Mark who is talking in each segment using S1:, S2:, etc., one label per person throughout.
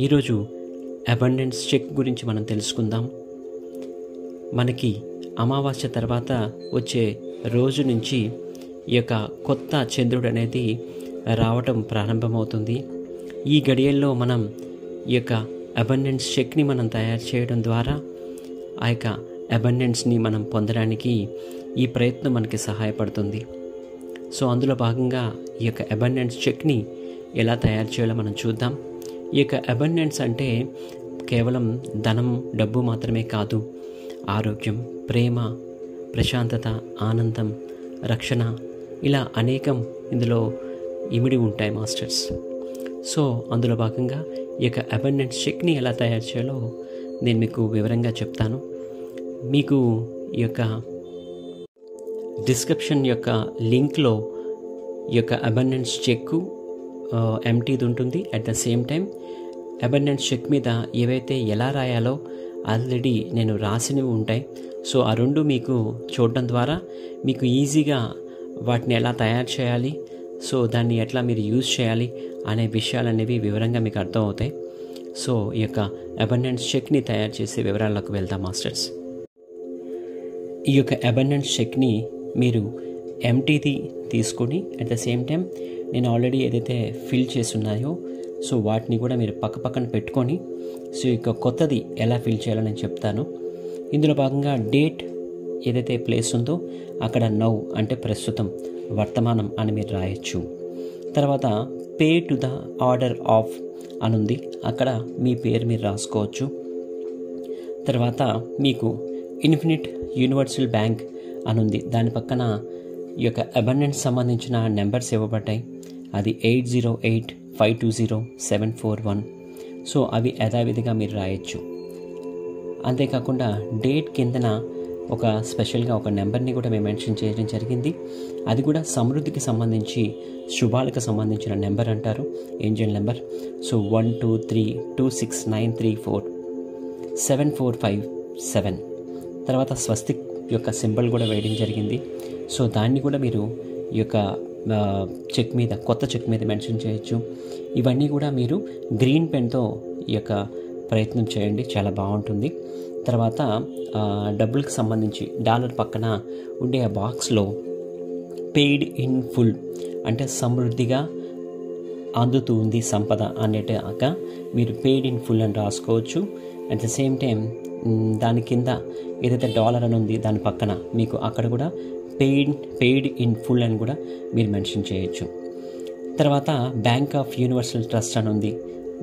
S1: ఈరోజు abundance check గురించి మనం తెలుసుకుందాం. మనకి అమావాస్య తర్వాత వచ్చే రోజు నుంచి ఈ యొక్క కొత్త చంద్రుడు అనేది రావటం ప్రారంభమవుతుంది. ఈ గడియల్లో మనం ఈ యొక్క అబండెన్స్ చెక్ని మనం తయారు చేయడం ద్వారా ఆ యొక్క అబండెన్స్ని మనం పొందడానికి ఈ ప్రయత్నం మనకి సహాయపడుతుంది. సో అందులో భాగంగా ఈ యొక్క అబండెన్స్ చెక్ని ఎలా తయారు చేయాలో మనం చూద్దాం. ఈ యొక్క అబండెన్స్ అంటే కేవలం ధనం, డబ్బు మాత్రమే కాదు. ఆరోగ్యం, ప్రేమ, ప్రశాంతత, ఆనందం, రక్షణ, ఇలా అనేకం ఇందులో ఇమిడి ఉంటాయి మాస్టర్స్. సో అందులో భాగంగా ఈ యొక్క అబండెన్స్ చెక్ని ఎలా తయారు చేయాలో నేను మీకు వివరంగా చెప్తాను. మీకు ఈ యొక్క డిస్క్రిప్షన్ యొక్క లింక్లో ఈ యొక్క అబండెన్స్ చెక్కు ఎంటీది ఉంటుంది. At the same time abundance check మీద ఏవైతే ఎలా రాయాలో ఆల్రెడీ నేను రాసినవి ఉంటాయి. సో ఆ రెండు మీకు చూడడం ద్వారా మీకు ఈజీగా వాటిని ఎలా తయారు చేయాలి, సో దాన్ని ఎట్లా మీరు యూజ్ చేయాలి అనే విషయాలు అనేవి వివరంగా మీకు అర్థమవుతాయి. సో ఈ యొక్క అబండెన్స్ చెక్ని తయారు చేసే వివరాలకు వెళ్దాం మాస్టర్స్. ఈ యొక్క అబండెన్స్ చెక్ని మీరు ఎంటీది తీసుకొని అట్ ద సేమ్ టైం నేను ఆల్రెడీ ఏదైతే ఫిల్ చేసి ఉన్నాయో సో వాటిని కూడా మీరు పక్కన పెట్టుకొని సో ఇక కొత్తది ఎలా ఫిల్ చేయాలో నేను చెప్తాను. ఇందులో భాగంగా డేట్ ఏదైతే ప్లేస్ ఉందో అక్కడ నౌ అంటే ప్రస్తుతం, వర్తమానం అని మీరు రాయొచ్చు. తర్వాత pay to the order of అనుంది, అక్కడ మీ పేరు మీరు రాసుకోవచ్చు. తర్వాత మీకు ఇన్ఫినిట్ యూనివర్సల్ బ్యాంక్ అనుంది, దాని పక్కన ఈ యొక్క అబండెన్స్ సంబంధించిన నెంబర్స్ ఇవ్వబడ్డాయి. అది 8085207741. సో అవి యథావిధిగా మీరు రాయొచ్చు. అంతేకాకుండా డేట్ కిందన ఒక స్పెషల్గా ఒక నెంబర్ని కూడా మేము మెన్షన్ చేయడం జరిగింది. అది కూడా సమృద్ధికి సంబంధించి, శుభాలకు సంబంధించిన నెంబర్ అంటారు, ఏంజల్ నెంబర్. సో 12326934745 తర్వాత స్వస్తిక్ యొక్క సింబల్ కూడా వేయడం జరిగింది. సో దాన్ని కూడా మీరు ఈ యొక్క చెక్ మీద, కొత్త చెక్ మీద మెన్షన్ చేయొచ్చు. ఇవన్నీ కూడా మీరు గ్రీన్ పెన్తో ఈ యొక్క ప్రయత్నం చేయండి, చాలా బాగుంటుంది. తర్వాత డబ్బులకు సంబంధించి డాలర్ పక్కన ఉండే ఆ బాక్స్లో పెయిడ్ ఇన్ ఫుల్ అంటే సమృద్ధిగా అందుతుంది సంపద అనేట్టుగా మీరు పెయిడ్ ఇన్ ఫుల్ అని రాసుకోవచ్చు. అట్ ద సేమ్ టైం దాని కింద ఏదైతే డాలర్ అని ఉంది దాని పక్కన మీకు అక్కడ కూడా పెయిడ్ ఇన్ ఫుల్ అని కూడా మీరు మెన్షన్ చేయొచ్చు. తర్వాత బ్యాంక్ ఆఫ్ యూనివర్సల్ ట్రస్ట్ అని ఉంది,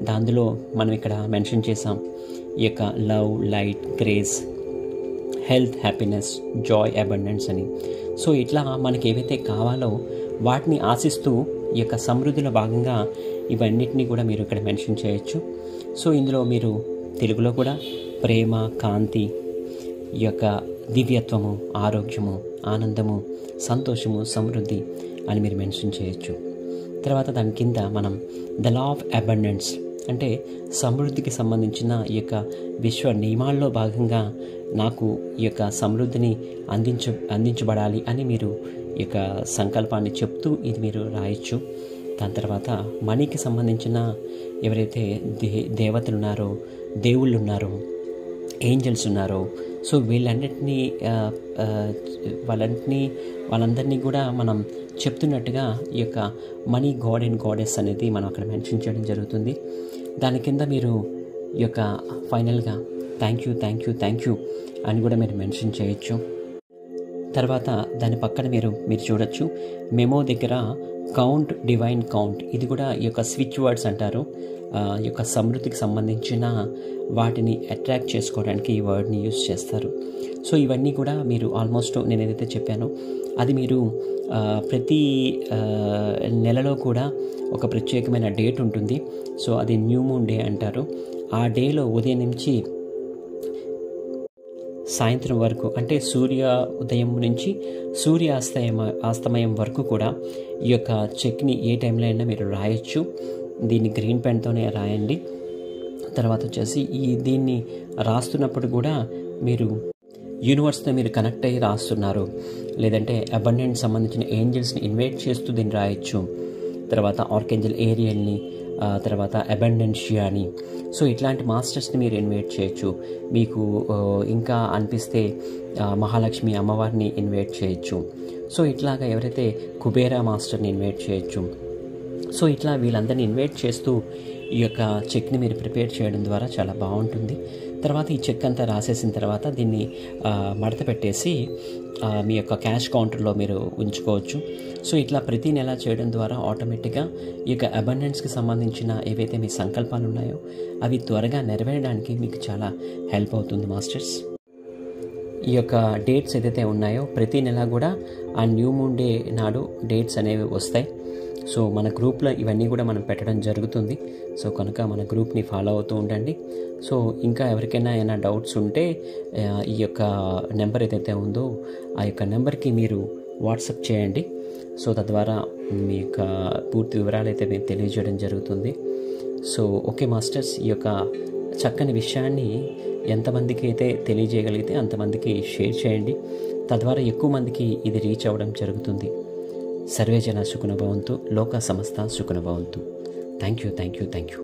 S1: దానిలో మనం ఇక్కడ మెన్షన్ చేసాం ఈ యొక్క love, light, grace, health, happiness, Joy, abundance అని. సో ఇట్లా మనకి ఏవైతే కావాలో వాటిని ఆశిస్తూ ఈ యొక్క సమృద్ధిలో భాగంగా ఇవన్నిటిని కూడా మీరు ఇక్కడ మెన్షన్ చేయొచ్చు. సో ఇందులో మీరు తెలుగులో కూడా ప్రేమ, కాంతి, ఈ యొక్క దివ్యత్వము, ఆరోగ్యము, ఆనందము, సంతోషము, సమృద్ధి అని మీరు మెన్షన్ చేయొచ్చు. తర్వాత దాని కింద మనం ద లా ఆఫ్ అబండెన్స్ అంటే సమృద్ధికి సంబంధించిన ఈ యొక్క విశ్వ నియమాల్లో భాగంగా నాకు ఈ యొక్క సమృద్ధిని అందించబడాలి అని మీరు ఈ యొక్క సంకల్పాన్ని చెప్తూ ఇది మీరు రాయొచ్చు. దాని తర్వాత మనీకి సంబంధించిన ఎవరైతే దేవతలు ఉన్నారో, దేవుళ్ళు ఉన్నారో, ఏంజల్స్ ఉన్నారో, సో వాళ్ళందరినీ కూడా మనం చెప్తున్నట్టుగా ఈ యొక్క మనీ గాడ్ అండ్ గాడెస్ అనేది మనం అక్కడ మెన్షన్ చేయడం జరుగుతుంది. దాని కింద మీరు ఈ యొక్క ఫైనల్గా థ్యాంక్ యూ అని కూడా మీరు మెన్షన్ చేయొచ్చు. తర్వాత దాని పక్కన మీరు చూడొచ్చు మెమో దగ్గర కౌంట్, డివైన్ కౌంట్, ఇది కూడా ఈ యొక్క స్విచ్ వర్డ్స్ అంటారు. ఈ యొక్క సమృద్ధికి సంబంధించిన వాటిని అట్రాక్ట్ చేసుకోవడానికి ఈ వర్డ్ని యూజ్ చేస్తారు. సో ఇవన్నీ కూడా మీరు ఆల్మోస్ట్ నేను ఏదైతే చెప్పానో అది మీరు ప్రతి నెలలో కూడా ఒక ప్రత్యేకమైన డేట్ ఉంటుంది. సో అది న్యూ మూన్ డే అంటారు. ఆ డేలో ఉదయం నుంచి సాయంత్రం వరకు అంటే సూర్య ఉదయం నుంచి సూర్యాస్తమయం వరకు కూడా ఈ యొక్క చెక్ని ఏ టైంలో అయినా మీరు రాయొచ్చు. దీన్ని గ్రీన్ పెన్తోనే రాయండి. తర్వాత వచ్చేసి దీన్ని రాస్తున్నప్పుడు కూడా మీరు యూనివర్స్తో మీరు కనెక్ట్ అయ్యి రాస్తున్నారు, లేదంటే అబండెన్స్ సంబంధించిన ఏంజల్స్ని ఇన్వైట్ చేస్తూ దీన్ని రాయొచ్చు. తర్వాత ఆర్కేంజల్ ఏరియల్ని, తర్వాత అబండెన్షియా అని. సో ఇట్లాంటి మాస్టర్స్ని మీరు ఇన్వైట్ చేయొచ్చు. మీకు ఇంకా అనిపిస్తే మహాలక్ష్మి అమ్మవారిని ఇన్వైట్ చేయొచ్చు. సో ఇట్లాగా ఎవరైతే కుబేరా మాస్టర్ని ఇన్వైట్ చేయొచ్చు. సో ఇట్లా వీళ్ళందరినీ ఇన్వైట్ చేస్తూ ఈ యొక్క చెక్ని మీరు ప్రిపేర్ చేయడం ద్వారా చాలా బాగుంటుంది. తర్వాత ఈ చెక్ అంతా రాసేసిన తర్వాత దీన్ని మడత పెట్టేసి మీ యొక్క క్యాష్ కౌంటర్లో మీరు ఉంచుకోవచ్చు. సో ఇట్లా ప్రతి నెల చేయడం ద్వారా ఆటోమేటిక్గా ఈ యొక్క అబండెన్స్కి సంబంధించిన ఏవైతే మీ సంకల్పాలు ఉన్నాయో అవి త్వరగా నెరవేరడానికి మీకు చాలా హెల్ప్ అవుతుంది మాస్టర్స్. ఈ యొక్క డేట్స్ ఏదైతే ఉన్నాయో ప్రతి నెల కూడా ఆ న్యూ మూన్ డే నాడు డేట్స్ అనేవి వస్తాయి. సో మన గ్రూప్లో ఇవన్నీ కూడా మనం పెట్టడం జరుగుతుంది. సో కనుక మన గ్రూప్ని ఫాలో అవుతూ ఉండండి. సో ఇంకా ఎవరికైనా ఏమైనా డౌట్స్ ఉంటే ఈ యొక్క నెంబర్ ఏదైతే ఉందో ఆ యొక్క నెంబర్కి మీరు వాట్సాప్ చేయండి. సో తద్వారా మీ యొక్క పూర్తి వివరాలు అయితే మేము తెలియజేయడం జరుగుతుంది. సో ఓకే మాస్టర్స్, ఈ యొక్క చక్కని విషయాన్ని ఎంతమందికి అయితే తెలియజేయగలిగితే అంతమందికి షేర్ చేయండి. తద్వారా ఎక్కువ మందికి ఇది రీచ్ అవ్వడం జరుగుతుంది. సర్వే జన సుఖినో భవంతు, లోకా సమస్త సుఖినో భవంతు. Thank you.